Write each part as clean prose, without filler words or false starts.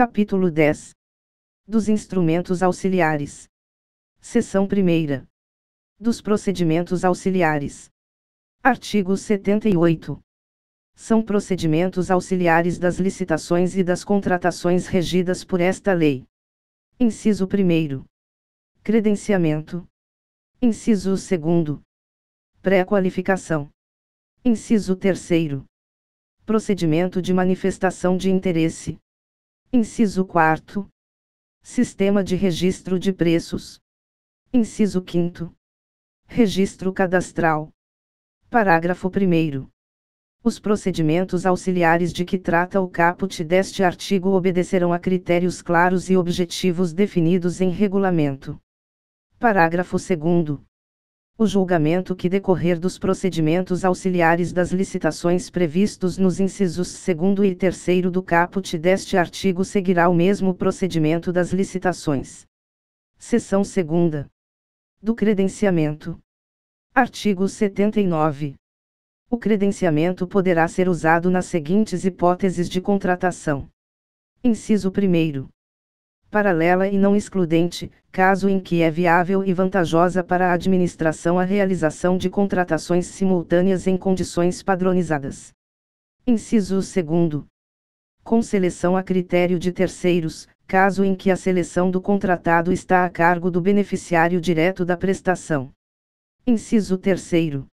Capítulo 10. Dos instrumentos auxiliares. Seção 1ª. Dos procedimentos auxiliares. Artigo 78. São procedimentos auxiliares das licitações e das contratações regidas por esta lei. Inciso 1º. Credenciamento. Inciso 2º. Pré-qualificação. Inciso 3º. Procedimento de manifestação de interesse. Inciso 4º. Sistema de registro de preços. Inciso 5º. Registro cadastral. Parágrafo 1º. Os procedimentos auxiliares de que trata o caput deste artigo obedecerão a critérios claros e objetivos definidos em regulamento. Parágrafo 2º. O julgamento que decorrer dos procedimentos auxiliares das licitações previstos nos incisos 2º e 3º do caput deste artigo seguirá o mesmo procedimento das licitações. Seção 2ª. Do credenciamento. Artigo 79. O credenciamento poderá ser usado nas seguintes hipóteses de contratação. Inciso 1º. Paralela e não excludente, caso em que é viável e vantajosa para a administração a realização de contratações simultâneas em condições padronizadas. Inciso 2º. Com seleção a critério de terceiros, caso em que a seleção do contratado está a cargo do beneficiário direto da prestação. Inciso 3º.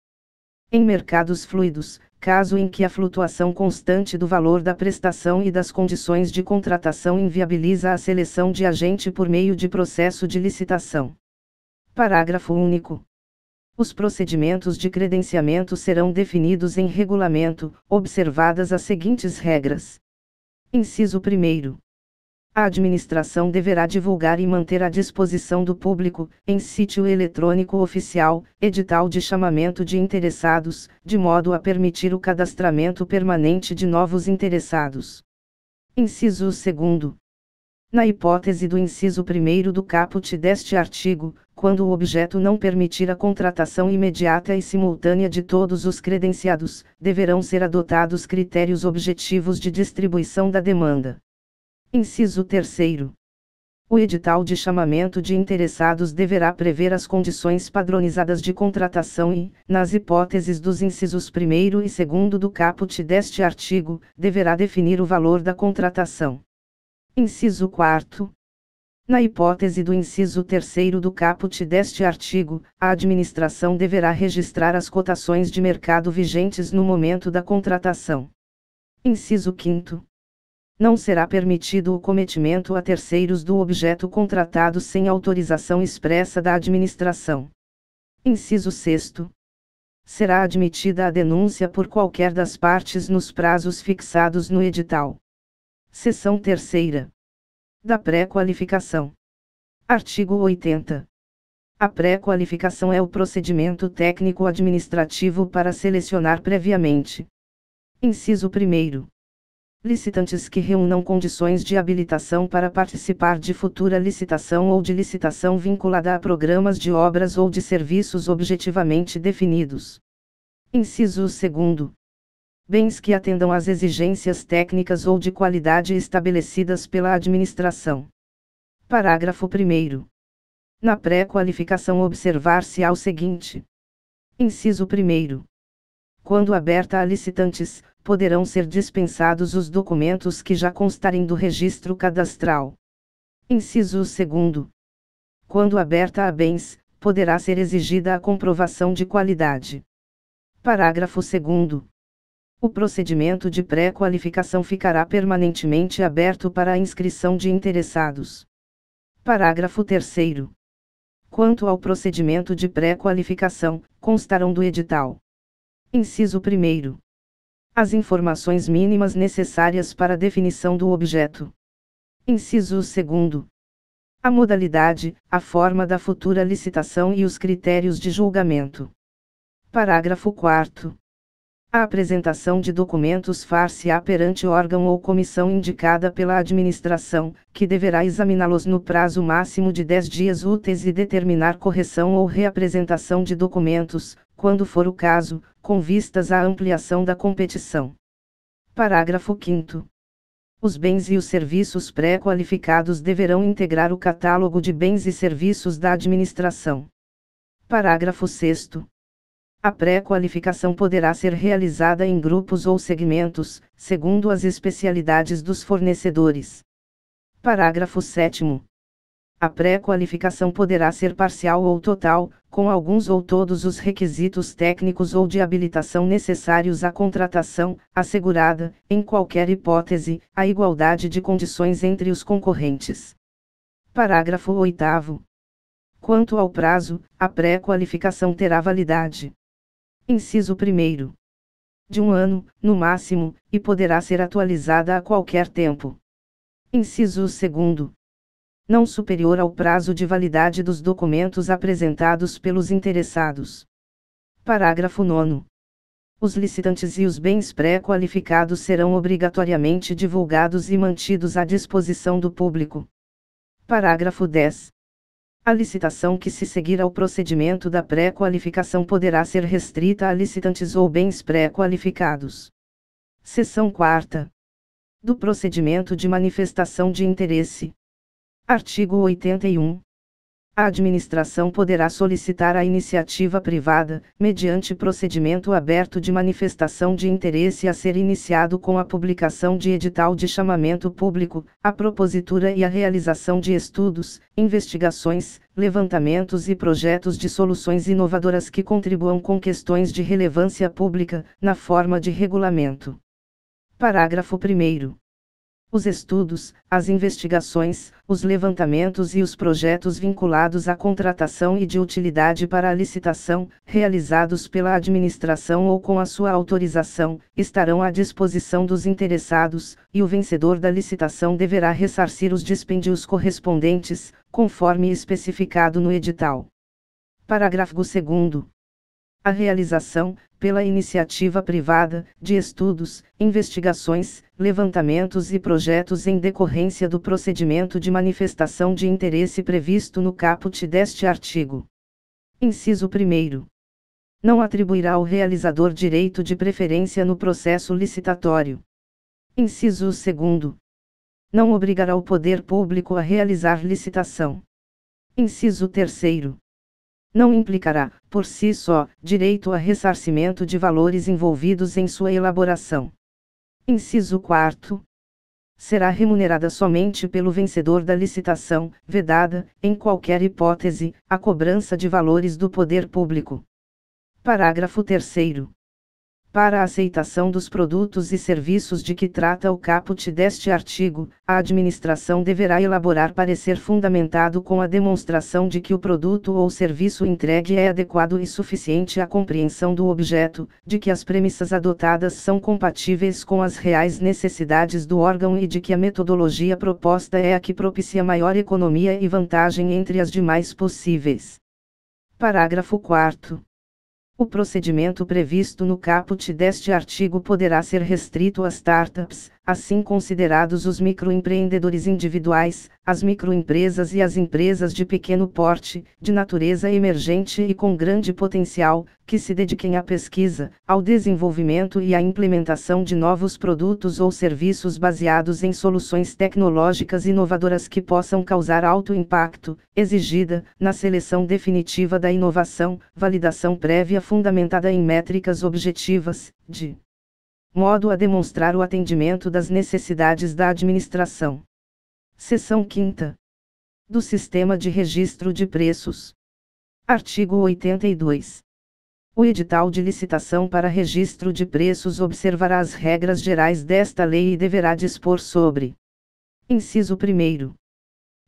Em mercados fluidos, caso em que a flutuação constante do valor da prestação e das condições de contratação inviabiliza a seleção de agente por meio de processo de licitação. Parágrafo único. Os procedimentos de credenciamento serão definidos em regulamento, observadas as seguintes regras. Inciso 1º. A administração deverá divulgar e manter à disposição do público, em sítio eletrônico oficial, edital de chamamento de interessados, de modo a permitir o cadastramento permanente de novos interessados. Inciso 2º. Na hipótese do inciso 1º do caput deste artigo, quando o objeto não permitir a contratação imediata e simultânea de todos os credenciados, deverão ser adotados critérios objetivos de distribuição da demanda. Inciso 3º. O edital de chamamento de interessados deverá prever as condições padronizadas de contratação e, nas hipóteses dos incisos 1º e 2º do caput deste artigo, deverá definir o valor da contratação. Inciso 4º. Na hipótese do inciso 3º do caput deste artigo, a administração deverá registrar as cotações de mercado vigentes no momento da contratação. Inciso 5º. Não será permitido o cometimento a terceiros do objeto contratado sem autorização expressa da administração. Inciso 6º. Será admitida a denúncia por qualquer das partes nos prazos fixados no edital. Seção 3ª. Da pré-qualificação. Artigo 80. A pré-qualificação é o procedimento técnico-administrativo para selecionar previamente. Inciso 1º. Licitantes que reúnam condições de habilitação para participar de futura licitação ou de licitação vinculada a programas de obras ou de serviços objetivamente definidos. Inciso 2º. Bens que atendam às exigências técnicas ou de qualidade estabelecidas pela administração. Parágrafo 1º. Na pré-qualificação observar-se-á o seguinte. Inciso 1º. Quando aberta a licitantes, poderão ser dispensados os documentos que já constarem do registro cadastral. Inciso 2º. Quando aberta a bens, poderá ser exigida a comprovação de qualidade. Parágrafo 2º. O procedimento de pré-qualificação ficará permanentemente aberto para a inscrição de interessados. Parágrafo 3º. Quanto ao procedimento de pré-qualificação, constarão do edital. Inciso 1º. As informações mínimas necessárias para a definição do objeto. Inciso 2º. A modalidade, a forma da futura licitação e os critérios de julgamento. Parágrafo 4º. A apresentação de documentos far-se-á perante órgão ou comissão indicada pela administração, que deverá examiná-los no prazo máximo de 10 dias úteis e determinar correção ou reapresentação de documentos, quando for o caso, com vistas à ampliação da competição. Parágrafo 5º. Os bens e os serviços pré-qualificados deverão integrar o catálogo de bens e serviços da administração. Parágrafo 6º. A pré-qualificação poderá ser realizada em grupos ou segmentos, segundo as especialidades dos fornecedores. Parágrafo 7º. A pré-qualificação poderá ser parcial ou total, com alguns ou todos os requisitos técnicos ou de habilitação necessários à contratação, assegurada, em qualquer hipótese, a igualdade de condições entre os concorrentes. Parágrafo 8º. Quanto ao prazo, a pré-qualificação terá validade. Inciso 1º. De 1 ano, no máximo, e poderá ser atualizada a qualquer tempo. Inciso 2º. Não superior ao prazo de validade dos documentos apresentados pelos interessados. Parágrafo 9º. Os licitantes e os bens pré-qualificados serão obrigatoriamente divulgados e mantidos à disposição do público. Parágrafo 10. A licitação que se seguir ao procedimento da pré-qualificação poderá ser restrita a licitantes ou bens pré-qualificados. Seção 4ª. Do procedimento de manifestação de interesse. Artigo 81. A administração poderá solicitar à iniciativa privada, mediante procedimento aberto de manifestação de interesse a ser iniciado com a publicação de edital de chamamento público, a propositura e a realização de estudos, investigações, levantamentos e projetos de soluções inovadoras que contribuam com questões de relevância pública, na forma de regulamento. Parágrafo 1º. Os estudos, as investigações, os levantamentos e os projetos vinculados à contratação e de utilidade para a licitação, realizados pela administração ou com a sua autorização, estarão à disposição dos interessados, e o vencedor da licitação deverá ressarcir os dispêndios correspondentes, conforme especificado no edital. Parágrafo 2º. A realização, pela iniciativa privada, de estudos, investigações, levantamentos e projetos em decorrência do procedimento de manifestação de interesse previsto no caput deste artigo. Inciso 1º. Não atribuirá ao realizador direito de preferência no processo licitatório. Inciso 2º. Não obrigará o poder público a realizar licitação. Inciso 3º. Não implicará, por si só, direito a ressarcimento de valores envolvidos em sua elaboração. Inciso 4º. Será remunerada somente pelo vencedor da licitação, vedada, em qualquer hipótese, a cobrança de valores do poder público. Parágrafo 3º. Para a aceitação dos produtos e serviços de que trata o caput deste artigo, a administração deverá elaborar parecer fundamentado com a demonstração de que o produto ou serviço entregue é adequado e suficiente à compreensão do objeto, de que as premissas adotadas são compatíveis com as reais necessidades do órgão e de que a metodologia proposta é a que propicia maior economia e vantagem entre as demais possíveis. Parágrafo 4º. O procedimento previsto no caput deste artigo poderá ser restrito às startups, assim considerados os microempreendedores individuais, as microempresas e as empresas de pequeno porte, de natureza emergente e com grande potencial, que se dediquem à pesquisa, ao desenvolvimento e à implementação de novos produtos ou serviços baseados em soluções tecnológicas inovadoras que possam causar alto impacto, exigida, na seleção definitiva da inovação, validação prévia fundamentada em métricas objetivas, de modo a demonstrar o atendimento das necessidades da administração. Seção 5ª. Do Sistema de Registro de Preços. Artigo 82. O edital de licitação para registro de preços observará as regras gerais desta lei e deverá dispor sobre: inciso 1º.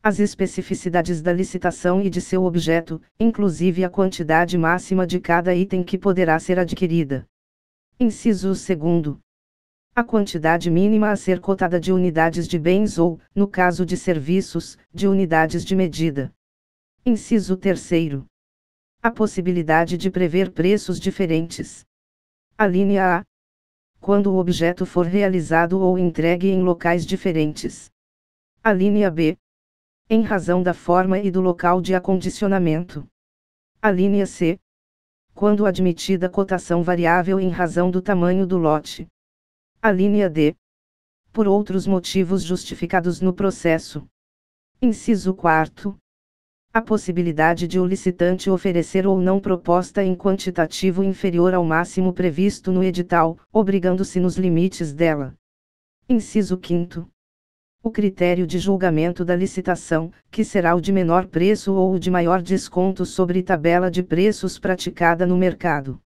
As especificidades da licitação e de seu objeto, inclusive a quantidade máxima de cada item que poderá ser adquirida. Inciso 2º. A quantidade mínima a ser cotada de unidades de bens ou, no caso de serviços, de unidades de medida. Inciso 3º. A possibilidade de prever preços diferentes. Alínea A. Quando o objeto for realizado ou entregue em locais diferentes. Alínea B. Em razão da forma e do local de acondicionamento. Alínea C. Quando admitida cotação variável em razão do tamanho do lote. Alínea D. por outros motivos justificados no processo. Inciso 4. A possibilidade de o licitante oferecer ou não proposta em quantitativo inferior ao máximo previsto no edital, obrigando-se nos limites dela. Inciso 5. O critério de julgamento da licitação, que será o de menor preço ou o de maior desconto sobre tabela de preços praticada no mercado.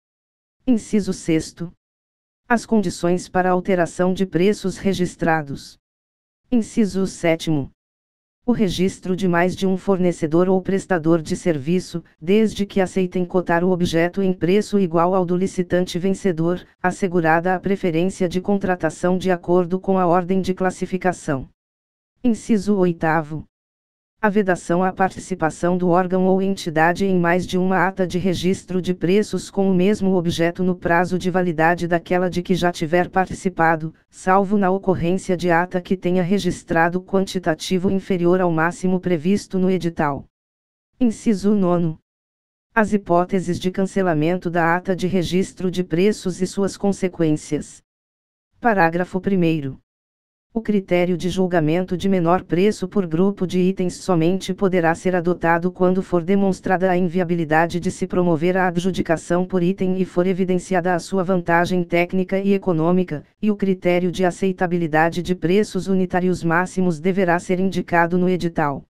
Inciso 6. As condições para alteração de preços registrados. Inciso 7. O registro de mais de um fornecedor ou prestador de serviço, desde que aceitem cotar o objeto em preço igual ao do licitante vencedor, assegurada a preferência de contratação de acordo com a ordem de classificação. Inciso 8. A vedação à participação do órgão ou entidade em mais de uma ata de registro de preços com o mesmo objeto no prazo de validade daquela de que já tiver participado, salvo na ocorrência de ata que tenha registrado quantitativo inferior ao máximo previsto no edital. Inciso 9. As hipóteses de cancelamento da ata de registro de preços e suas consequências. Parágrafo 1º. O critério de julgamento de menor preço por grupo de itens somente poderá ser adotado quando for demonstrada a inviabilidade de se promover a adjudicação por item e for evidenciada a sua vantagem técnica e econômica, e o critério de aceitabilidade de preços unitários máximos deverá ser indicado no edital.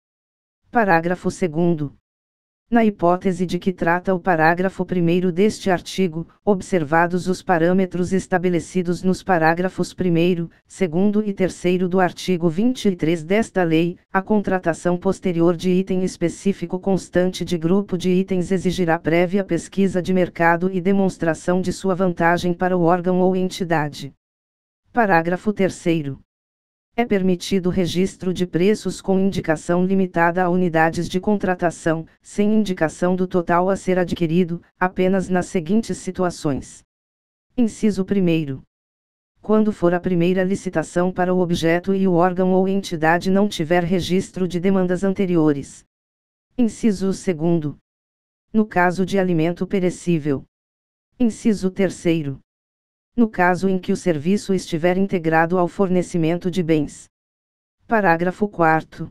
Parágrafo 2º. Na hipótese de que trata o parágrafo 1º deste artigo, observados os parâmetros estabelecidos nos parágrafos 1º, 2º e 3º do artigo 23 desta lei, a contratação posterior de item específico constante de grupo de itens exigirá prévia pesquisa de mercado e demonstração de sua vantagem para o órgão ou entidade. Parágrafo 3º. É permitido o registro de preços com indicação limitada a unidades de contratação, sem indicação do total a ser adquirido, apenas nas seguintes situações. Inciso 1º. Quando for a primeira licitação para o objeto e o órgão ou entidade não tiver registro de demandas anteriores. Inciso 2º. No caso de alimento perecível. Inciso 3º. No caso em que o serviço estiver integrado ao fornecimento de bens. Parágrafo 4º.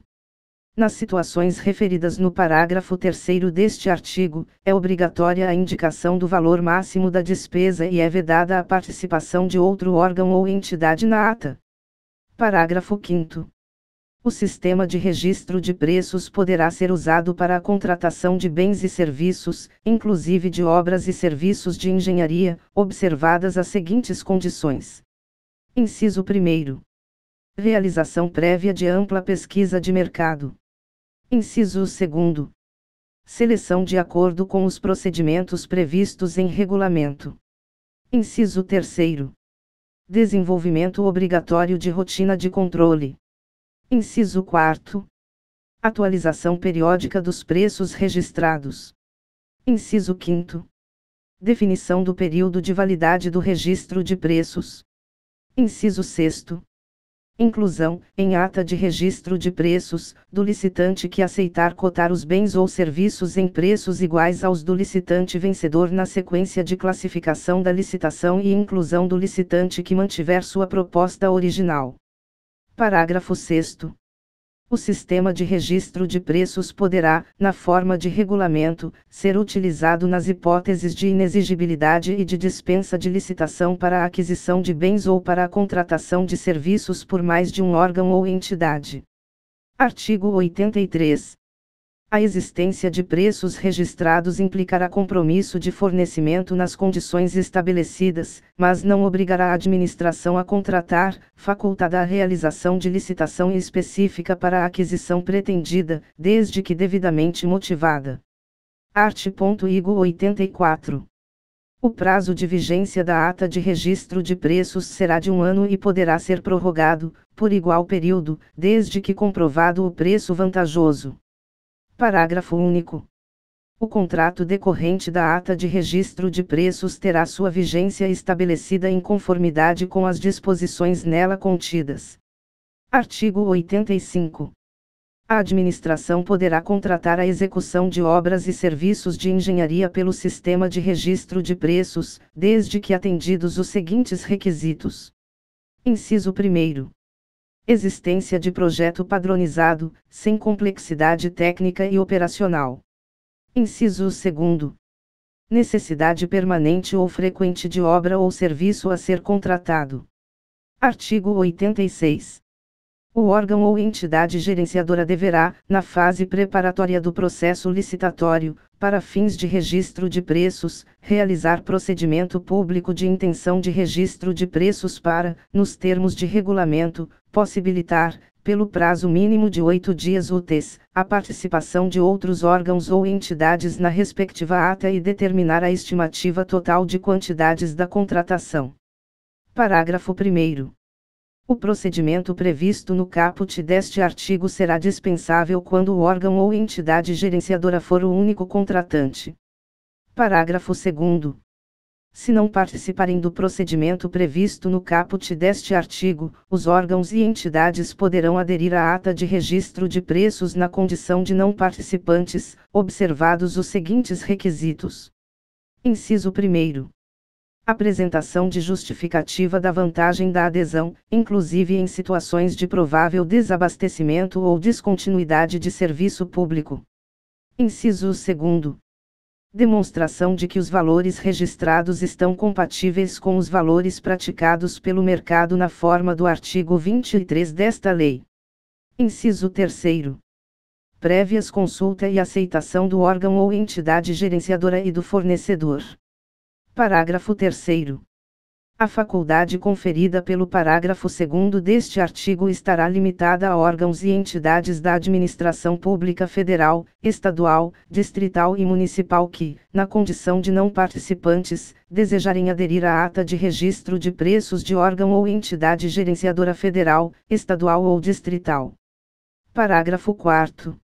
Nas situações referidas no parágrafo 3º deste artigo, é obrigatória a indicação do valor máximo da despesa e é vedada a participação de outro órgão ou entidade na ata. Parágrafo 5º. O sistema de registro de preços poderá ser usado para a contratação de bens e serviços, inclusive de obras e serviços de engenharia, observadas as seguintes condições. Inciso 1º. Realização prévia de ampla pesquisa de mercado. Inciso 2º. Seleção de acordo com os procedimentos previstos em regulamento. Inciso 3º. Desenvolvimento obrigatório de rotina de controle. Inciso 4º. Atualização periódica dos preços registrados. Inciso 5º. Definição do período de validade do registro de preços. Inciso 6º. Inclusão, em ata de registro de preços, do licitante que aceitar cotar os bens ou serviços em preços iguais aos do licitante vencedor na sequência de classificação da licitação e inclusão do licitante que mantiver sua proposta original. Parágrafo 6º. O sistema de registro de preços poderá, na forma de regulamento, ser utilizado nas hipóteses de inexigibilidade e de dispensa de licitação para a aquisição de bens ou para a contratação de serviços por mais de um órgão ou entidade. Artigo 83. A existência de preços registrados implicará compromisso de fornecimento nas condições estabelecidas, mas não obrigará a administração a contratar, facultada a realização de licitação específica para a aquisição pretendida, desde que devidamente motivada. Art.igo 84. O prazo de vigência da ata de registro de preços será de 1 ano e poderá ser prorrogado, por igual período, desde que comprovado o preço vantajoso. Parágrafo único. O contrato decorrente da ata de registro de preços terá sua vigência estabelecida em conformidade com as disposições nela contidas. Artigo 85. A administração poderá contratar a execução de obras e serviços de engenharia pelo sistema de registro de preços, desde que atendidos os seguintes requisitos. Inciso 1º. Existência de projeto padronizado, sem complexidade técnica e operacional. Inciso 2º. Necessidade permanente ou frequente de obra ou serviço a ser contratado. Artigo 86. O órgão ou entidade gerenciadora deverá, na fase preparatória do processo licitatório, para fins de registro de preços, realizar procedimento público de intenção de registro de preços para, nos termos de regulamento, possibilitar, pelo prazo mínimo de 8 dias úteis, a participação de outros órgãos ou entidades na respectiva ata e determinar a estimativa total de quantidades da contratação. Parágrafo 1º. O procedimento previsto no caput deste artigo será dispensável quando o órgão ou entidade gerenciadora for o único contratante. Parágrafo 2º. Se não participarem do procedimento previsto no caput deste artigo, os órgãos e entidades poderão aderir à ata de registro de preços na condição de não participantes, observados os seguintes requisitos. Inciso 1º. Apresentação de justificativa da vantagem da adesão, inclusive em situações de provável desabastecimento ou descontinuidade de serviço público. Inciso 2º. Demonstração de que os valores registrados estão compatíveis com os valores praticados pelo mercado na forma do artigo 23 desta lei. Inciso 3º. Prévias consulta e aceitação do órgão ou entidade gerenciadora e do fornecedor. Parágrafo 3º. A faculdade conferida pelo parágrafo 2º deste artigo estará limitada a órgãos e entidades da administração pública federal, estadual, distrital e municipal que, na condição de não participantes, desejarem aderir à ata de registro de preços de órgão ou entidade gerenciadora federal, estadual ou distrital. Parágrafo 4º.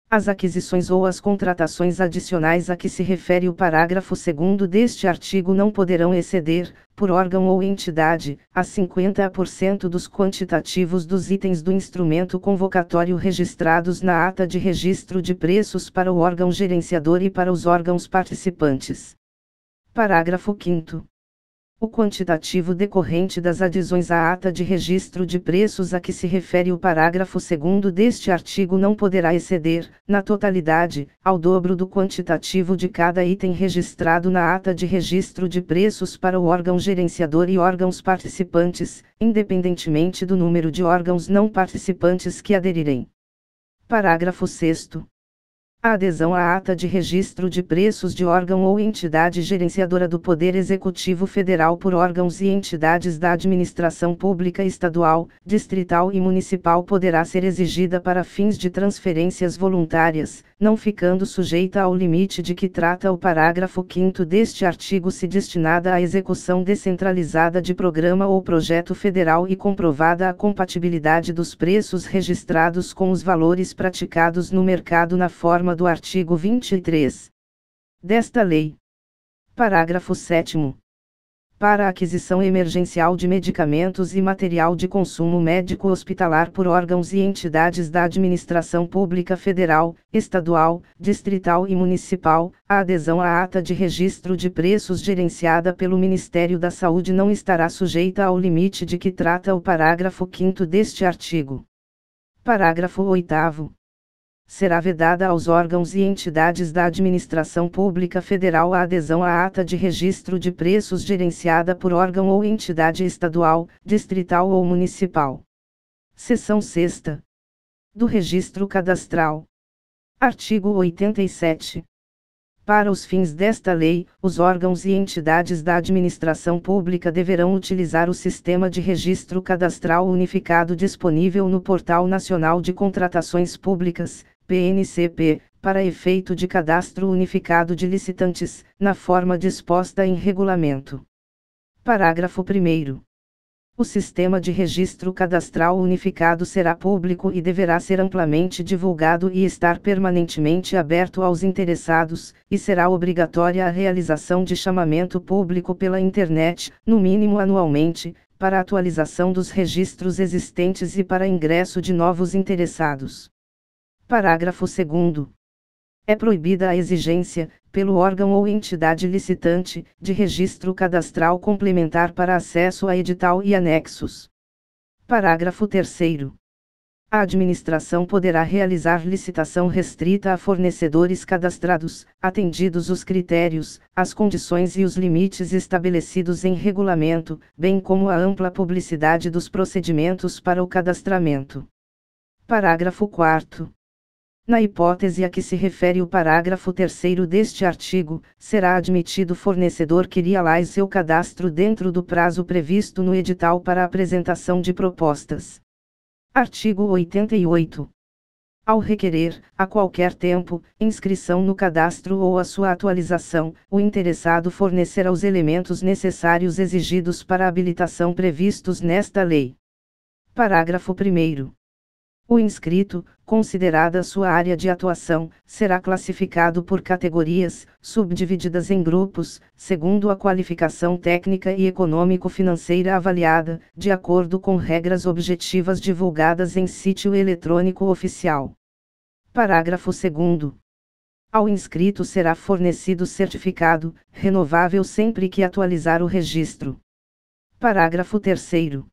As aquisições ou as contratações adicionais a que se refere o parágrafo 2º deste artigo não poderão exceder, por órgão ou entidade, a 50% dos quantitativos dos itens do instrumento convocatório registrados na ata de registro de preços para o órgão gerenciador e para os órgãos participantes. Parágrafo 5º. O quantitativo decorrente das adesões à ata de registro de preços a que se refere o parágrafo 2º deste artigo não poderá exceder, na totalidade, ao dobro do quantitativo de cada item registrado na ata de registro de preços para o órgão gerenciador e órgãos participantes, independentemente do número de órgãos não participantes que aderirem. Parágrafo 6º. A adesão à ata de registro de preços de órgão ou entidade gerenciadora do Poder Executivo Federal por órgãos e entidades da administração pública estadual, distrital e municipal poderá ser exigida para fins de transferências voluntárias, não ficando sujeita ao limite de que trata o parágrafo 5º deste artigo se destinada à execução descentralizada de programa ou projeto federal e comprovada a compatibilidade dos preços registrados com os valores praticados no mercado na forma do artigo 23 desta lei. Parágrafo 7º. Para a aquisição emergencial de medicamentos e material de consumo médico hospitalar por órgãos e entidades da administração pública federal, estadual, distrital e municipal, a adesão à ata de registro de preços gerenciada pelo Ministério da Saúde não estará sujeita ao limite de que trata o parágrafo 5º deste artigo. Parágrafo 8º. Será vedada aos órgãos e entidades da administração pública federal a adesão à ata de registro de preços gerenciada por órgão ou entidade estadual, distrital ou municipal. Seção 6ª. Do Registro Cadastral. Artigo 87. Para os fins desta lei, os órgãos e entidades da administração pública deverão utilizar o Sistema de Registro Cadastral Unificado disponível no Portal Nacional de Contratações Públicas, PNCP, para efeito de cadastro unificado de licitantes, na forma disposta em regulamento. Parágrafo 1º. O Sistema de Registro Cadastral Unificado será público e deverá ser amplamente divulgado e estar permanentemente aberto aos interessados, e será obrigatória a realização de chamamento público pela internet, no mínimo anualmente, para atualização dos registros existentes e para ingresso de novos interessados. Parágrafo 2º. É proibida a exigência, pelo órgão ou entidade licitante, de registro cadastral complementar para acesso a edital e anexos. Parágrafo 3º. A administração poderá realizar licitação restrita a fornecedores cadastrados, atendidos os critérios, as condições e os limites estabelecidos em regulamento, bem como a ampla publicidade dos procedimentos para o cadastramento. Parágrafo 4º. Na hipótese a que se refere o parágrafo 3º deste artigo, será admitido fornecedor que realize seu cadastro dentro do prazo previsto no edital para apresentação de propostas. Artigo 88. Ao requerer, a qualquer tempo, inscrição no cadastro ou a sua atualização, o interessado fornecerá os elementos necessários exigidos para a habilitação previstos nesta lei. Parágrafo 1º. O inscrito, considerada sua área de atuação, será classificado por categorias, subdivididas em grupos, segundo a qualificação técnica e econômico-financeira avaliada, de acordo com regras objetivas divulgadas em sítio eletrônico oficial. Parágrafo 2º. Ao inscrito será fornecido certificado, renovável sempre que atualizar o registro. Parágrafo 3º.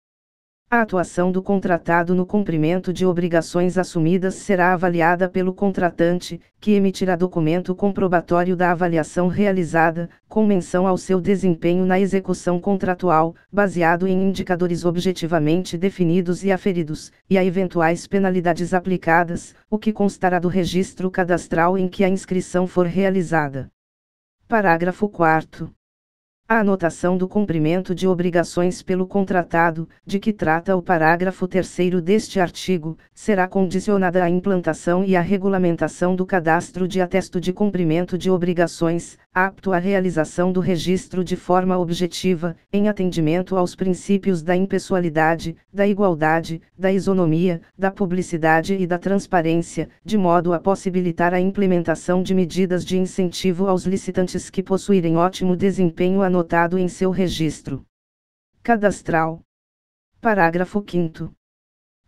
A atuação do contratado no cumprimento de obrigações assumidas será avaliada pelo contratante, que emitirá documento comprobatório da avaliação realizada, com menção ao seu desempenho na execução contratual, baseado em indicadores objetivamente definidos e aferidos, e a eventuais penalidades aplicadas, o que constará do registro cadastral em que a inscrição for realizada. Parágrafo 4º. A anotação do cumprimento de obrigações pelo contratado, de que trata o parágrafo 3º deste artigo, será condicionada à implantação e à regulamentação do cadastro de atesto de cumprimento de obrigações, apto à realização do registro de forma objetiva, em atendimento aos princípios da impessoalidade, da igualdade, da isonomia, da publicidade e da transparência, de modo a possibilitar a implementação de medidas de incentivo aos licitantes que possuírem ótimo desempenho anotado em seu registro cadastral. Parágrafo 5º.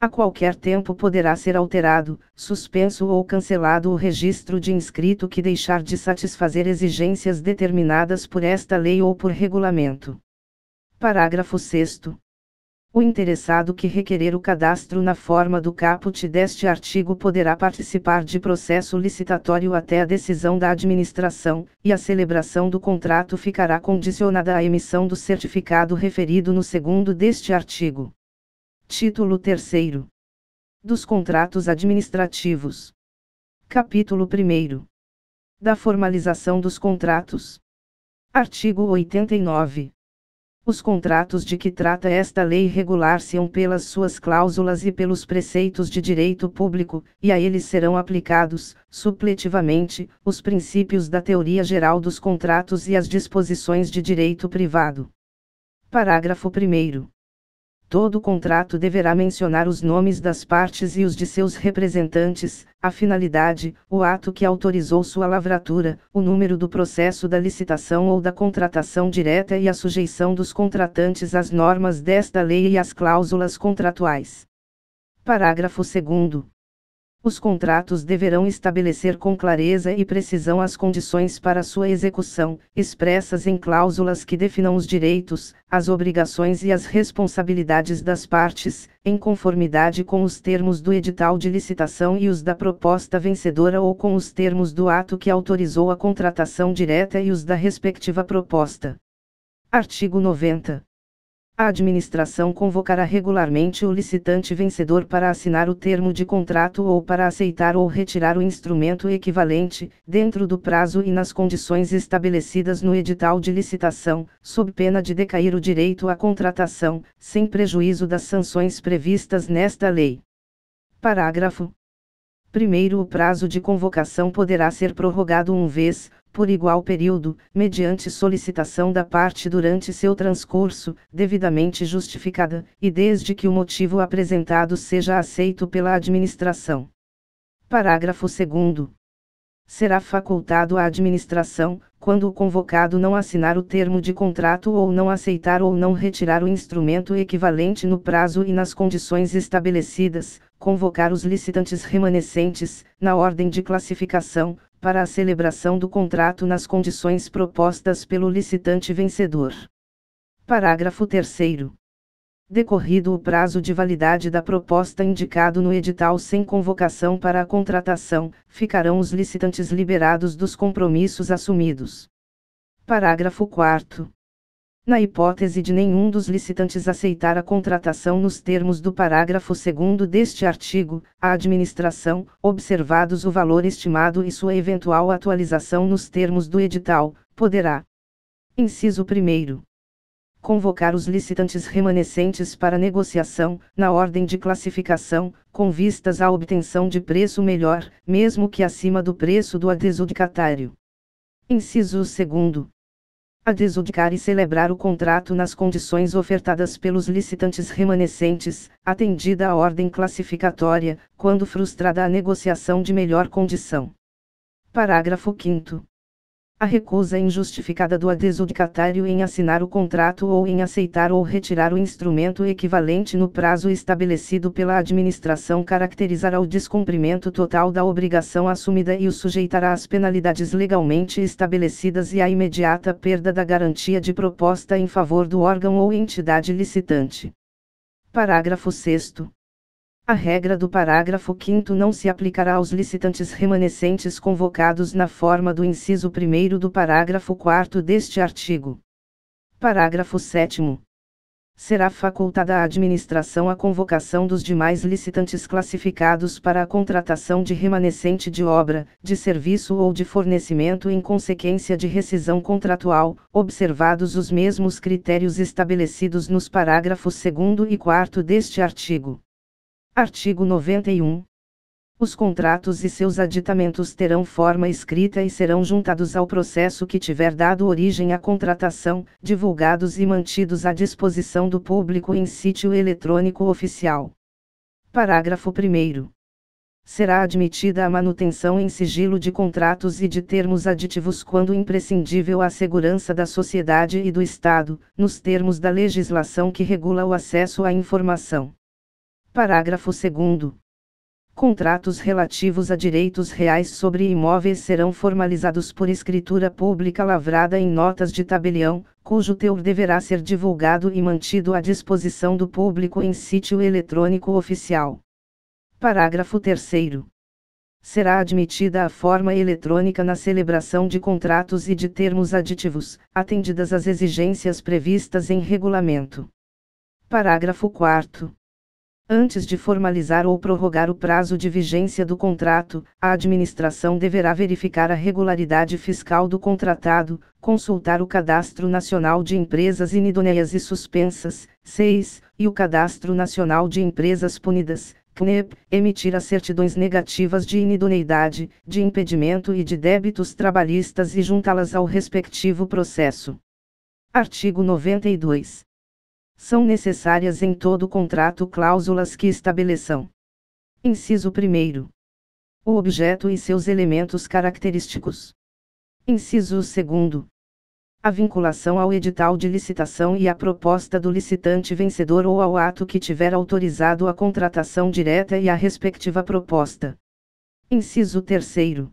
A qualquer tempo poderá ser alterado, suspenso ou cancelado o registro de inscrito que deixar de satisfazer exigências determinadas por esta lei ou por regulamento. Parágrafo 6º. O interessado que requerer o cadastro na forma do caput deste artigo poderá participar de processo licitatório até a decisão da administração, e a celebração do contrato ficará condicionada à emissão do certificado referido no segundo deste artigo. Título 3º. Dos contratos administrativos. Capítulo 1º. Da formalização dos contratos. Artigo 89. Os contratos de que trata esta lei regular-se-ão pelas suas cláusulas e pelos preceitos de direito público, e a eles serão aplicados, supletivamente, os princípios da teoria geral dos contratos e as disposições de direito privado. Parágrafo 1º. Todo contrato deverá mencionar os nomes das partes e os de seus representantes, a finalidade, o ato que autorizou sua lavratura, o número do processo da licitação ou da contratação direta e a sujeição dos contratantes às normas desta lei e às cláusulas contratuais. Parágrafo 2º. Os contratos deverão estabelecer com clareza e precisão as condições para sua execução, expressas em cláusulas que definam os direitos, as obrigações e as responsabilidades das partes, em conformidade com os termos do edital de licitação e os da proposta vencedora ou com os termos do ato que autorizou a contratação direta e os da respectiva proposta. Artigo 90. A administração convocará regularmente o licitante vencedor para assinar o termo de contrato ou para aceitar ou retirar o instrumento equivalente, dentro do prazo e nas condições estabelecidas no edital de licitação, sob pena de decair o direito à contratação, sem prejuízo das sanções previstas nesta lei. Parágrafo 1º. O prazo de convocação poderá ser prorrogado uma vez, por igual período, mediante solicitação da parte durante seu transcurso, devidamente justificada, e desde que o motivo apresentado seja aceito pela administração. Parágrafo 2º. Será facultado à administração, quando o convocado não assinar o termo de contrato ou não aceitar ou não retirar o instrumento equivalente no prazo e nas condições estabelecidas, convocar os licitantes remanescentes, na ordem de classificação, para a celebração do contrato nas condições propostas pelo licitante vencedor. Parágrafo 3º. Decorrido o prazo de validade da proposta indicado no edital sem convocação para a contratação, ficarão os licitantes liberados dos compromissos assumidos. Parágrafo 4º. Na hipótese de nenhum dos licitantes aceitar a contratação nos termos do parágrafo 2º deste artigo, a administração, observados o valor estimado e sua eventual atualização nos termos do edital, poderá: inciso 1º. Convocar os licitantes remanescentes para negociação, na ordem de classificação, com vistas à obtenção de preço melhor, mesmo que acima do preço do adjudicatário. Inciso 2º. Adjudicar e celebrar o contrato nas condições ofertadas pelos licitantes remanescentes, atendida a ordem classificatória, quando frustrada a negociação de melhor condição. Parágrafo 5º. A recusa injustificada do adjudicatário em assinar o contrato ou em aceitar ou retirar o instrumento equivalente no prazo estabelecido pela administração caracterizará o descumprimento total da obrigação assumida e o sujeitará às penalidades legalmente estabelecidas e à imediata perda da garantia de proposta em favor do órgão ou entidade licitante. Parágrafo 6º. A regra do parágrafo 5º não se aplicará aos licitantes remanescentes convocados na forma do inciso 1º do parágrafo 4º deste artigo. Parágrafo 7º. Será facultada à administração a convocação dos demais licitantes classificados para a contratação de remanescente de obra, de serviço ou de fornecimento em consequência de rescisão contratual, observados os mesmos critérios estabelecidos nos parágrafos 2º e 4º deste artigo. Artigo 91. Os contratos e seus aditamentos terão forma escrita e serão juntados ao processo que tiver dado origem à contratação, divulgados e mantidos à disposição do público em sítio eletrônico oficial. Parágrafo 1º. Será admitida a manutenção em sigilo de contratos e de termos aditivos quando imprescindível à segurança da sociedade e do Estado, nos termos da legislação que regula o acesso à informação. Parágrafo 2º. Contratos relativos a direitos reais sobre imóveis serão formalizados por escritura pública lavrada em notas de tabelião, cujo teor deverá ser divulgado e mantido à disposição do público em sítio eletrônico oficial. Parágrafo 3º. Será admitida a forma eletrônica na celebração de contratos e de termos aditivos, atendidas as exigências previstas em regulamento. Parágrafo 4º. Antes de formalizar ou prorrogar o prazo de vigência do contrato, a administração deverá verificar a regularidade fiscal do contratado, consultar o Cadastro Nacional de Empresas Inidôneas e Suspensas, CEIS, e o Cadastro Nacional de Empresas Punidas, CNEP, emitir as certidões negativas de inidoneidade, de impedimento e de débitos trabalhistas e juntá-las ao respectivo processo. Artigo 92. São necessárias em todo contrato cláusulas que estabeleçam: inciso 1º. O objeto e seus elementos característicos. Inciso 2º. A vinculação ao edital de licitação e à proposta do licitante vencedor ou ao ato que tiver autorizado a contratação direta e a respectiva proposta. Inciso 3º.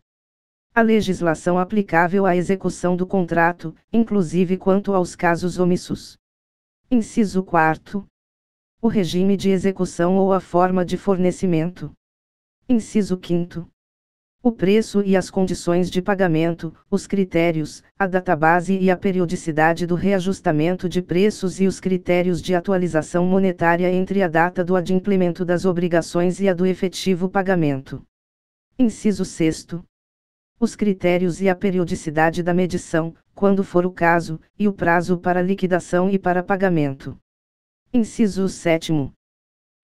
A legislação aplicável à execução do contrato, inclusive quanto aos casos omissos. Inciso 4º. O regime de execução ou a forma de fornecimento. Inciso 5º. O preço e as condições de pagamento, os critérios, a database e a periodicidade do reajustamento de preços e os critérios de atualização monetária entre a data do adimplemento das obrigações e a do efetivo pagamento. Inciso 6º. Os critérios e a periodicidade da medição, quando for o caso, e o prazo para liquidação e para pagamento. Inciso 7º.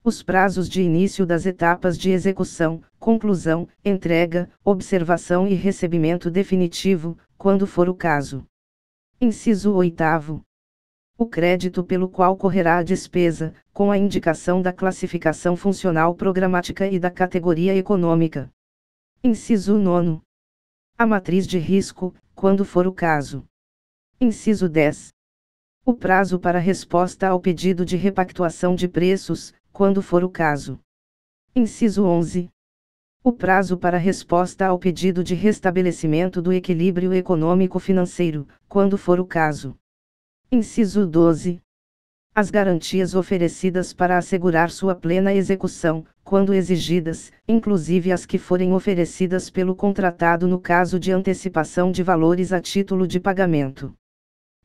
Os prazos de início das etapas de execução, conclusão, entrega, observação e recebimento definitivo, quando for o caso. Inciso 8º. O crédito pelo qual correrá a despesa, com a indicação da classificação funcional programática e da categoria econômica. Inciso 9º. A matriz de risco, quando for o caso. Inciso 10. O prazo para resposta ao pedido de repactuação de preços, quando for o caso. Inciso 11. O prazo para resposta ao pedido de restabelecimento do equilíbrio econômico-financeiro, quando for o caso. Inciso 12. As garantias oferecidas para assegurar sua plena execução, quando exigidas, inclusive as que forem oferecidas pelo contratado no caso de antecipação de valores a título de pagamento.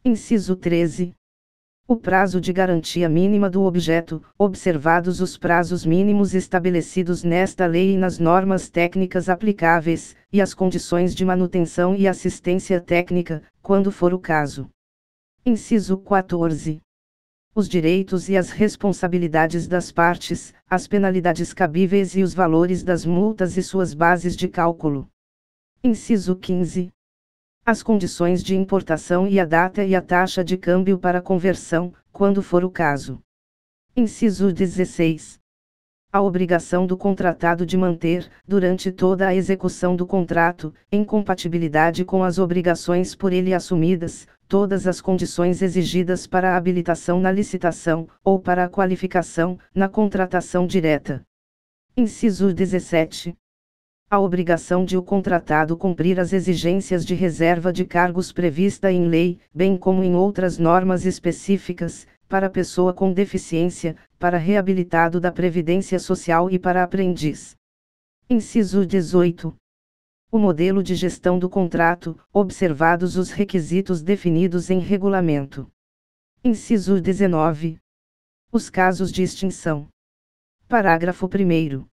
Inciso 13. O prazo de garantia mínima do objeto, observados os prazos mínimos estabelecidos nesta lei e nas normas técnicas aplicáveis, e as condições de manutenção e assistência técnica, quando for o caso. Inciso 14. Os direitos e as responsabilidades das partes, as penalidades cabíveis e os valores das multas e suas bases de cálculo. Inciso 15. As condições de importação e a data e a taxa de câmbio para conversão, quando for o caso. Inciso 16. A obrigação do contratado de manter, durante toda a execução do contrato, em compatibilidade com as obrigações por ele assumidas, todas as condições exigidas para a habilitação na licitação, ou para a qualificação, na contratação direta. Inciso 17. A obrigação de o contratado cumprir as exigências de reserva de cargos prevista em lei, bem como em outras normas específicas, para pessoa com deficiência, para reabilitado da Previdência Social e para aprendiz. Inciso 18. O modelo de gestão do contrato, observados os requisitos definidos em regulamento. Inciso 19. Os casos de extinção. Parágrafo 1º.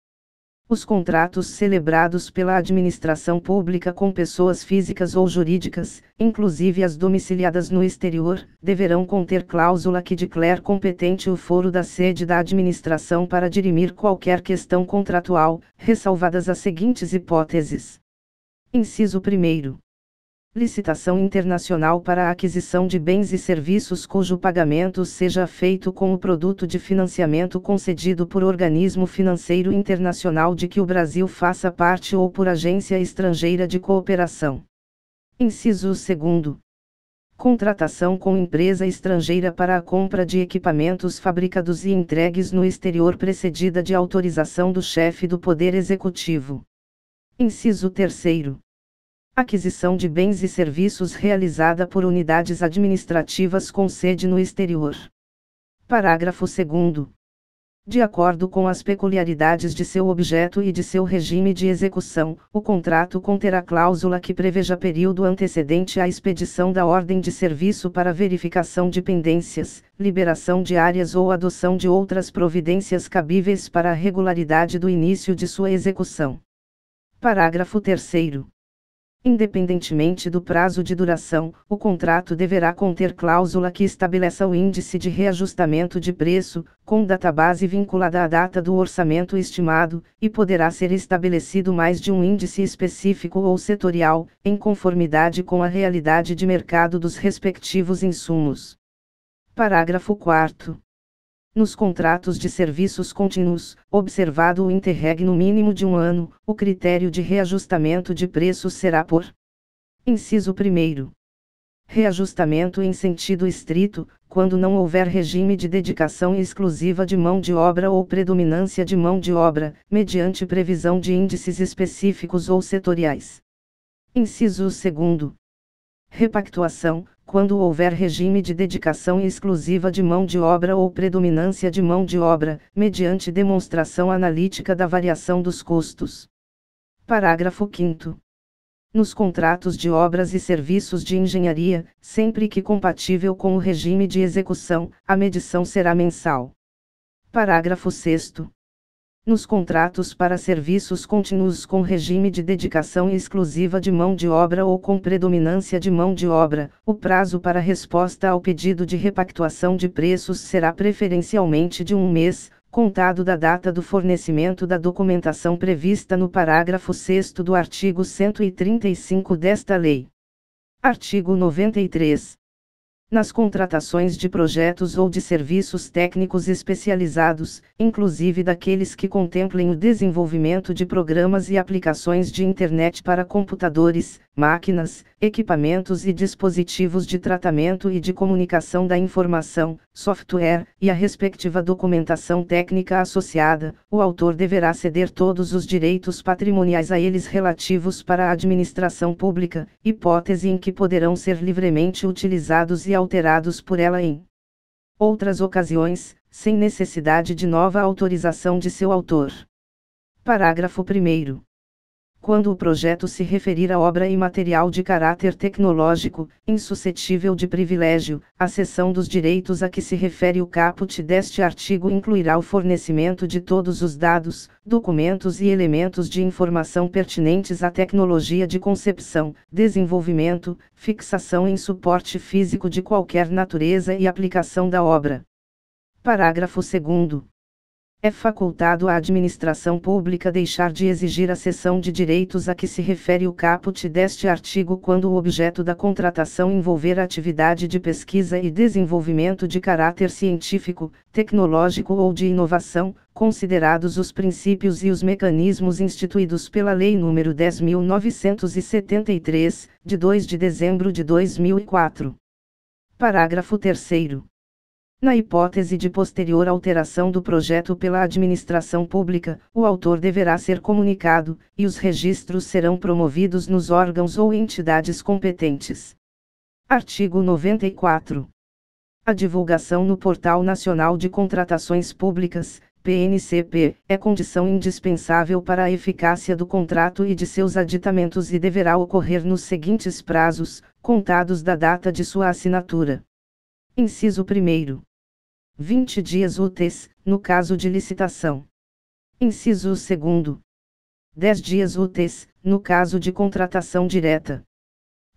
Os contratos celebrados pela administração pública com pessoas físicas ou jurídicas, inclusive as domiciliadas no exterior, deverão conter cláusula que declare competente o foro da sede da administração para dirimir qualquer questão contratual, ressalvadas as seguintes hipóteses. Inciso 1º. Licitação internacional para a aquisição de bens e serviços cujo pagamento seja feito com o produto de financiamento concedido por organismo financeiro internacional de que o Brasil faça parte ou por agência estrangeira de cooperação. Inciso 2º. Contratação com empresa estrangeira para a compra de equipamentos fabricados e entregues no exterior precedida de autorização do chefe do Poder Executivo. Inciso 3º. Aquisição de bens e serviços realizada por unidades administrativas com sede no exterior. Parágrafo 2º. De acordo com as peculiaridades de seu objeto e de seu regime de execução, o contrato conterá cláusula que preveja período antecedente à expedição da ordem de serviço para verificação de pendências, liberação de áreas ou adoção de outras providências cabíveis para a regularidade do início de sua execução. Parágrafo 3º. Independentemente do prazo de duração, o contrato deverá conter cláusula que estabeleça o índice de reajustamento de preço, com database vinculada à data do orçamento estimado, e poderá ser estabelecido mais de um índice específico ou setorial, em conformidade com a realidade de mercado dos respectivos insumos. Parágrafo 4º. Nos contratos de serviços contínuos, observado o interregno mínimo de um ano, o critério de reajustamento de preços será por: Inciso 1º. Reajustamento em sentido estrito, quando não houver regime de dedicação exclusiva de mão de obra ou predominância de mão de obra, mediante previsão de índices específicos ou setoriais. Inciso 2º. Repactuação, quando houver regime de dedicação exclusiva de mão de obra ou predominância de mão de obra, mediante demonstração analítica da variação dos custos. Parágrafo 5º. Nos contratos de obras e serviços de engenharia, sempre que compatível com o regime de execução, a medição será mensal. Parágrafo 6º. Nos contratos para serviços contínuos com regime de dedicação exclusiva de mão de obra ou com predominância de mão de obra, o prazo para resposta ao pedido de repactuação de preços será preferencialmente de 1 mês, contado da data do fornecimento da documentação prevista no parágrafo 6º do artigo 135 desta lei. Artigo 93. Nas contratações de projetos ou de serviços técnicos especializados, inclusive daqueles que contemplem o desenvolvimento de programas e aplicações de Internet para computadores, máquinas, equipamentos e dispositivos de tratamento e de comunicação da informação, software, e a respectiva documentação técnica associada, o autor deverá ceder todos os direitos patrimoniais a eles relativos para a administração pública, hipótese em que poderão ser livremente utilizados e alterados por ela em outras ocasiões, sem necessidade de nova autorização de seu autor. Parágrafo 1º. Quando o projeto se referir a obra imaterial de caráter tecnológico, insuscetível de privilégio, a cessão dos direitos a que se refere o caput deste artigo incluirá o fornecimento de todos os dados, documentos e elementos de informação pertinentes à tecnologia de concepção, desenvolvimento, fixação em suporte físico de qualquer natureza e aplicação da obra. Parágrafo 2º. É facultado à administração pública deixar de exigir a cessão de direitos a que se refere o caput deste artigo quando o objeto da contratação envolver atividade de pesquisa e desenvolvimento de caráter científico, tecnológico ou de inovação, considerados os princípios e os mecanismos instituídos pela Lei nº 10.973, de 2 de dezembro de 2004. Parágrafo 3º. Na hipótese de posterior alteração do projeto pela administração pública, o autor deverá ser comunicado, e os registros serão promovidos nos órgãos ou entidades competentes. Artigo 94. A divulgação no Portal Nacional de Contratações Públicas, PNCP, é condição indispensável para a eficácia do contrato e de seus aditamentos e deverá ocorrer nos seguintes prazos, contados da data de sua assinatura. Inciso 1º. 20 dias úteis, no caso de licitação. Inciso 2º. 10 dias úteis, no caso de contratação direta.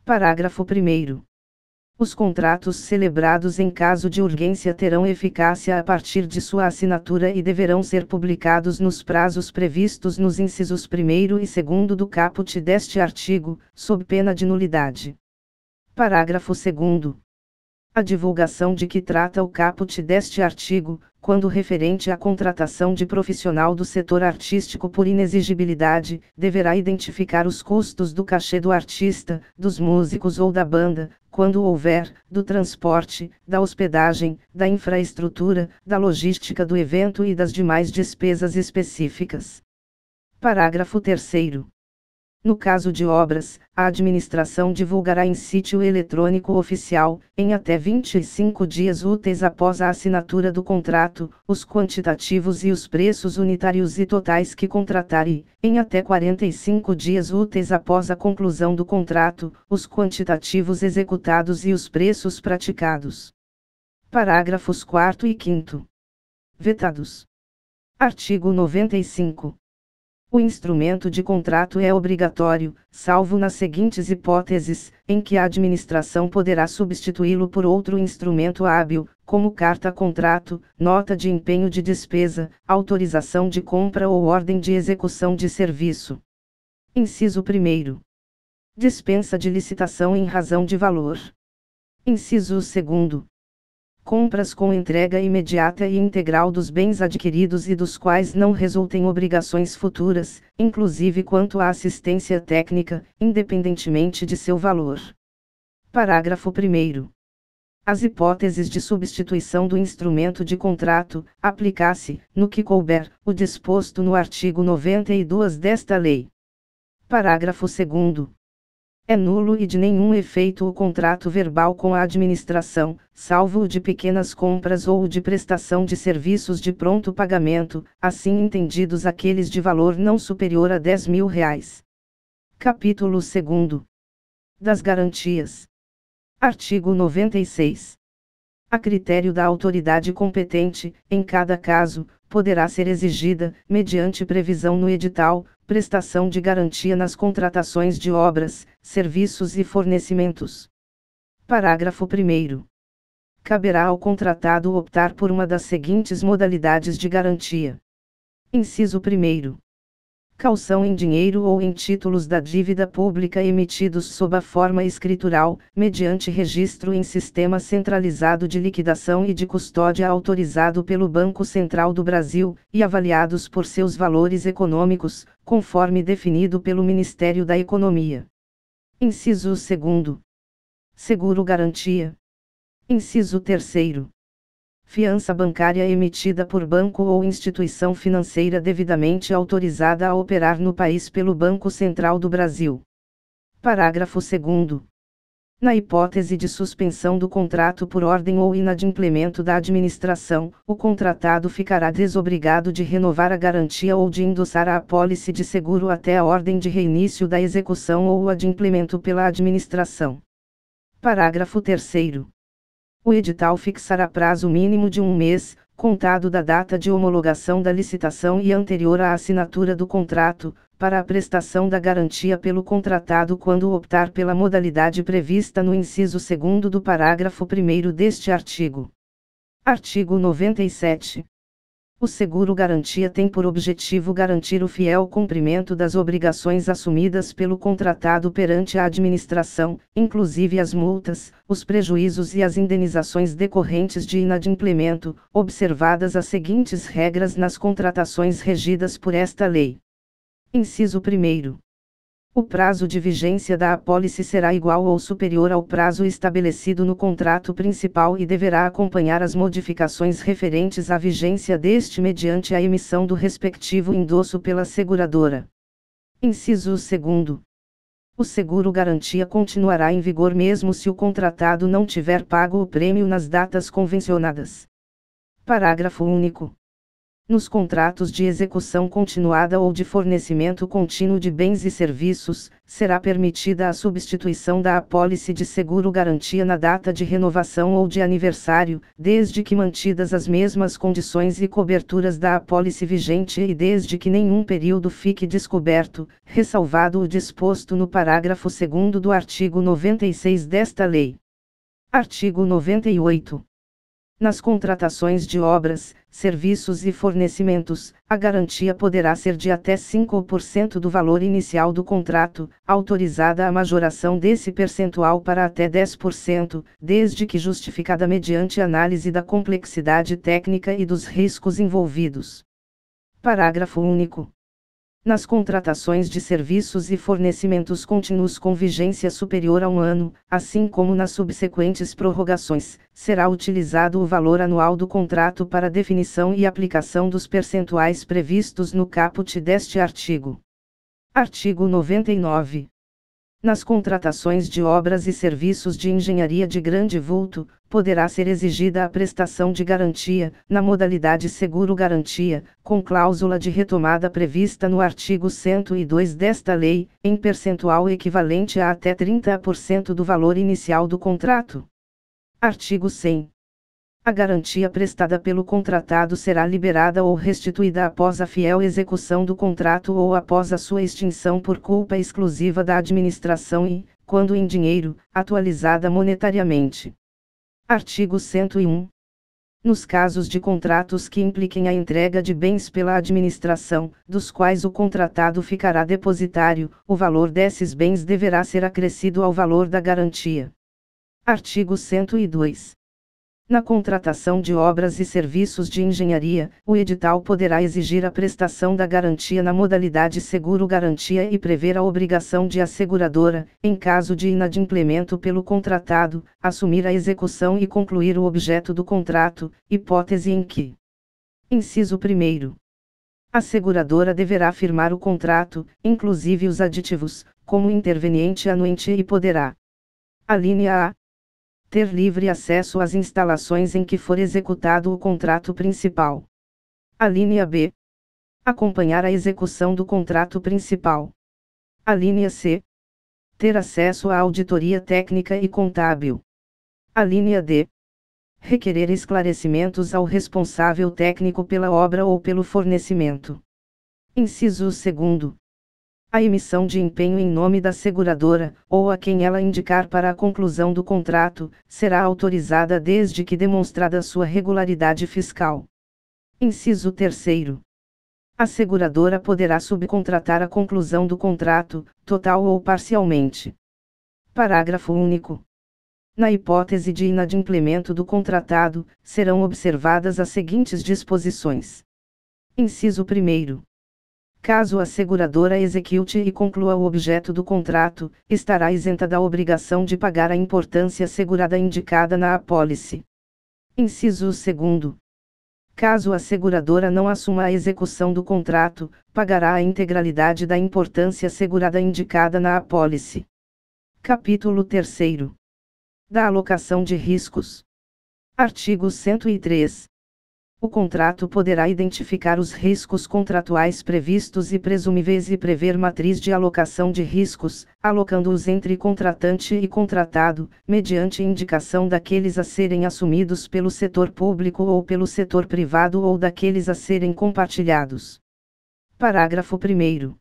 Parágrafo 1º. Os contratos celebrados em caso de urgência terão eficácia a partir de sua assinatura e deverão ser publicados nos prazos previstos nos incisos 1º e 2º do caput deste artigo, sob pena de nulidade. Parágrafo 2º. A divulgação de que trata o caput deste artigo, quando referente à contratação de profissional do setor artístico por inexigibilidade, deverá identificar os custos do cachê do artista, dos músicos ou da banda, quando houver, do transporte, da hospedagem, da infraestrutura, da logística do evento e das demais despesas específicas. Parágrafo 3º. No caso de obras, a administração divulgará em sítio eletrônico oficial, em até 25 dias úteis após a assinatura do contrato, os quantitativos e os preços unitários e totais que contratar e, em até 45 dias úteis após a conclusão do contrato, os quantitativos executados e os preços praticados. Parágrafos 4º e 5º. Vetados. Artigo 95. O instrumento de contrato é obrigatório, salvo nas seguintes hipóteses, em que a administração poderá substituí-lo por outro instrumento hábil, como carta-contrato, nota de empenho de despesa, autorização de compra ou ordem de execução de serviço. Inciso 1º. Dispensa de licitação em razão de valor. Inciso 2º. Compras com entrega imediata e integral dos bens adquiridos e dos quais não resultem obrigações futuras, inclusive quanto à assistência técnica, independentemente de seu valor. Parágrafo 1º. As hipóteses de substituição do instrumento de contrato, aplicar-se, no que couber, o disposto no artigo 92 desta lei. Parágrafo 2º. É nulo e de nenhum efeito o contrato verbal com a administração, salvo o de pequenas compras ou o de prestação de serviços de pronto pagamento, assim entendidos aqueles de valor não superior a R$ 10.000. Capítulo 2º. Das garantias. Artigo 96. A critério da autoridade competente, em cada caso, poderá ser exigida, mediante previsão no edital, prestação de garantia nas contratações de obras, serviços e fornecimentos. Parágrafo 1º. Caberá ao contratado optar por uma das seguintes modalidades de garantia. Inciso 1º. Caução em dinheiro ou em títulos da dívida pública emitidos sob a forma escritural, mediante registro em sistema centralizado de liquidação e de custódia autorizado pelo Banco Central do Brasil, e avaliados por seus valores econômicos, conforme definido pelo Ministério da Economia. Inciso 2º. Seguro-garantia. Inciso 3º. Fiança bancária emitida por banco ou instituição financeira devidamente autorizada a operar no país pelo Banco Central do Brasil. Parágrafo 2º. Na hipótese de suspensão do contrato por ordem ou inadimplemento da administração, o contratado ficará desobrigado de renovar a garantia ou de endossar a apólice de seguro até a ordem de reinício da execução ou o adimplemento pela administração. Parágrafo 3º. O edital fixará prazo mínimo de 1 mês, contado da data de homologação da licitação e anterior à assinatura do contrato, para a prestação da garantia pelo contratado quando optar pela modalidade prevista no inciso 2º do parágrafo 1º deste artigo. Artigo 97. O seguro-garantia tem por objetivo garantir o fiel cumprimento das obrigações assumidas pelo contratado perante a administração, inclusive as multas, os prejuízos e as indenizações decorrentes de inadimplemento, observadas as seguintes regras nas contratações regidas por esta lei. Inciso 1º. O prazo de vigência da apólice será igual ou superior ao prazo estabelecido no contrato principal e deverá acompanhar as modificações referentes à vigência deste mediante a emissão do respectivo endosso pela seguradora. Inciso 2º. O seguro-garantia continuará em vigor mesmo se o contratado não tiver pago o prêmio nas datas convencionadas. Parágrafo único. Nos contratos de execução continuada ou de fornecimento contínuo de bens e serviços, será permitida a substituição da apólice de seguro-garantia na data de renovação ou de aniversário, desde que mantidas as mesmas condições e coberturas da apólice vigente e desde que nenhum período fique descoberto, ressalvado o disposto no parágrafo 2º do artigo 96 desta lei. Artigo 98. Nas contratações de obras, serviços e fornecimentos, a garantia poderá ser de até 5% do valor inicial do contrato, autorizada a majoração desse percentual para até 10%, desde que justificada mediante análise da complexidade técnica e dos riscos envolvidos. Parágrafo único. Nas contratações de serviços e fornecimentos contínuos com vigência superior a 1 ano, assim como nas subsequentes prorrogações, será utilizado o valor anual do contrato para definição e aplicação dos percentuais previstos no caput deste artigo. Artigo 99. Nas contratações de obras e serviços de engenharia de grande vulto, poderá ser exigida a prestação de garantia, na modalidade seguro-garantia, com cláusula de retomada prevista no artigo 102 desta lei, em percentual equivalente a até 30% do valor inicial do contrato. Artigo 100. A garantia prestada pelo contratado será liberada ou restituída após a fiel execução do contrato ou após a sua extinção por culpa exclusiva da administração e, quando em dinheiro, atualizada monetariamente. Artigo 101. Nos casos de contratos que impliquem a entrega de bens pela administração, dos quais o contratado ficará depositário, o valor desses bens deverá ser acrescido ao valor da garantia. Artigo 102. Na contratação de obras e serviços de engenharia, o edital poderá exigir a prestação da garantia na modalidade seguro-garantia e prever a obrigação de a seguradora, em caso de inadimplemento pelo contratado, assumir a execução e concluir o objeto do contrato, hipótese em que: inciso 1º. A seguradora deverá firmar o contrato, inclusive os aditivos, como interveniente anuente e poderá: alínea A. Ter livre acesso às instalações em que for executado o contrato principal. Alínea B. Acompanhar a execução do contrato principal. Alínea C. Ter acesso à auditoria técnica e contábil. Alínea D. Requerer esclarecimentos ao responsável técnico pela obra ou pelo fornecimento. Inciso 2º. A emissão de empenho em nome da seguradora, ou a quem ela indicar para a conclusão do contrato, será autorizada desde que demonstrada sua regularidade fiscal. Inciso 3º. A seguradora poderá subcontratar a conclusão do contrato, total ou parcialmente. Parágrafo único. Na hipótese de inadimplemento do contratado, serão observadas as seguintes disposições. Inciso 1º. Caso a seguradora execute e conclua o objeto do contrato, estará isenta da obrigação de pagar a importância segurada indicada na apólice. Inciso 2º. Caso a seguradora não assuma a execução do contrato, pagará a integralidade da importância segurada indicada na apólice. Capítulo 3º. Da alocação de riscos. Artigo 103. O contrato poderá identificar os riscos contratuais previstos e presumíveis e prever matriz de alocação de riscos, alocando-os entre contratante e contratado, mediante indicação daqueles a serem assumidos pelo setor público ou pelo setor privado ou daqueles a serem compartilhados. Parágrafo 1º.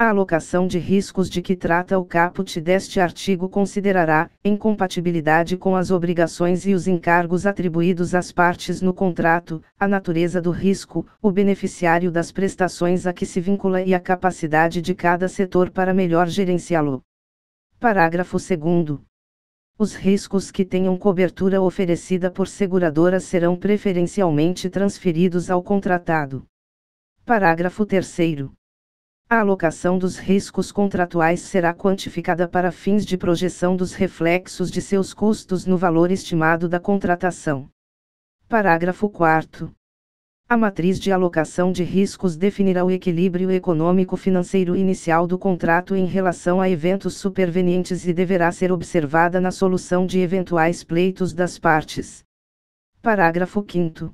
A alocação de riscos de que trata o caput deste artigo considerará, em compatibilidade com as obrigações e os encargos atribuídos às partes no contrato, a natureza do risco, o beneficiário das prestações a que se vincula e a capacidade de cada setor para melhor gerenciá-lo. Parágrafo 2º. Os riscos que tenham cobertura oferecida por seguradoras serão preferencialmente transferidos ao contratado. Parágrafo 3º. A alocação dos riscos contratuais será quantificada para fins de projeção dos reflexos de seus custos no valor estimado da contratação. Parágrafo 4º. A matriz de alocação de riscos definirá o equilíbrio econômico-financeiro inicial do contrato em relação a eventos supervenientes e deverá ser observada na solução de eventuais pleitos das partes. Parágrafo 5º.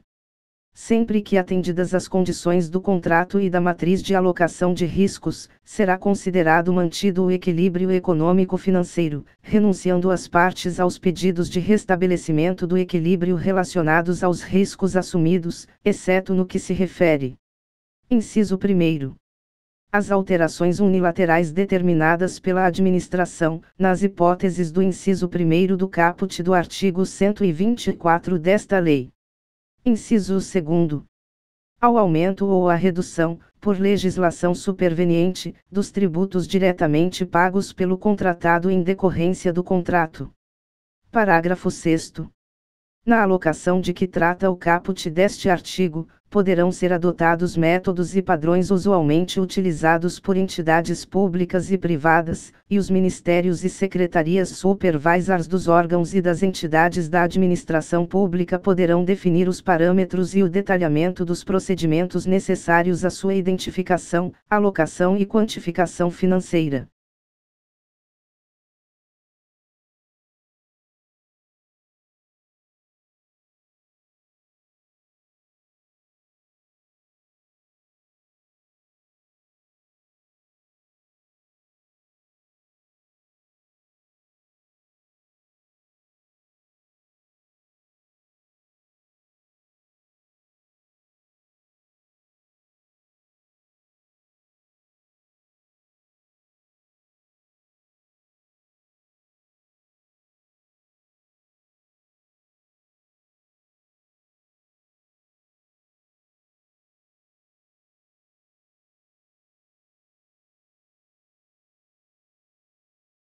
Sempre que atendidas as condições do contrato e da matriz de alocação de riscos, será considerado mantido o equilíbrio econômico-financeiro, renunciando as partes aos pedidos de restabelecimento do equilíbrio relacionados aos riscos assumidos, exceto no que se refere. Inciso 1º. As alterações unilaterais determinadas pela administração, nas hipóteses do inciso 1º do caput do artigo 124 desta lei. Inciso 2º. Ao aumento ou à redução, por legislação superveniente, dos tributos diretamente pagos pelo contratado em decorrência do contrato. Parágrafo 6º. Na alocação de que trata o caput deste artigo, poderão ser adotados métodos e padrões usualmente utilizados por entidades públicas e privadas, e os ministérios e secretarias supervisors dos órgãos e das entidades da administração pública poderão definir os parâmetros e o detalhamento dos procedimentos necessários à sua identificação, alocação e quantificação financeira.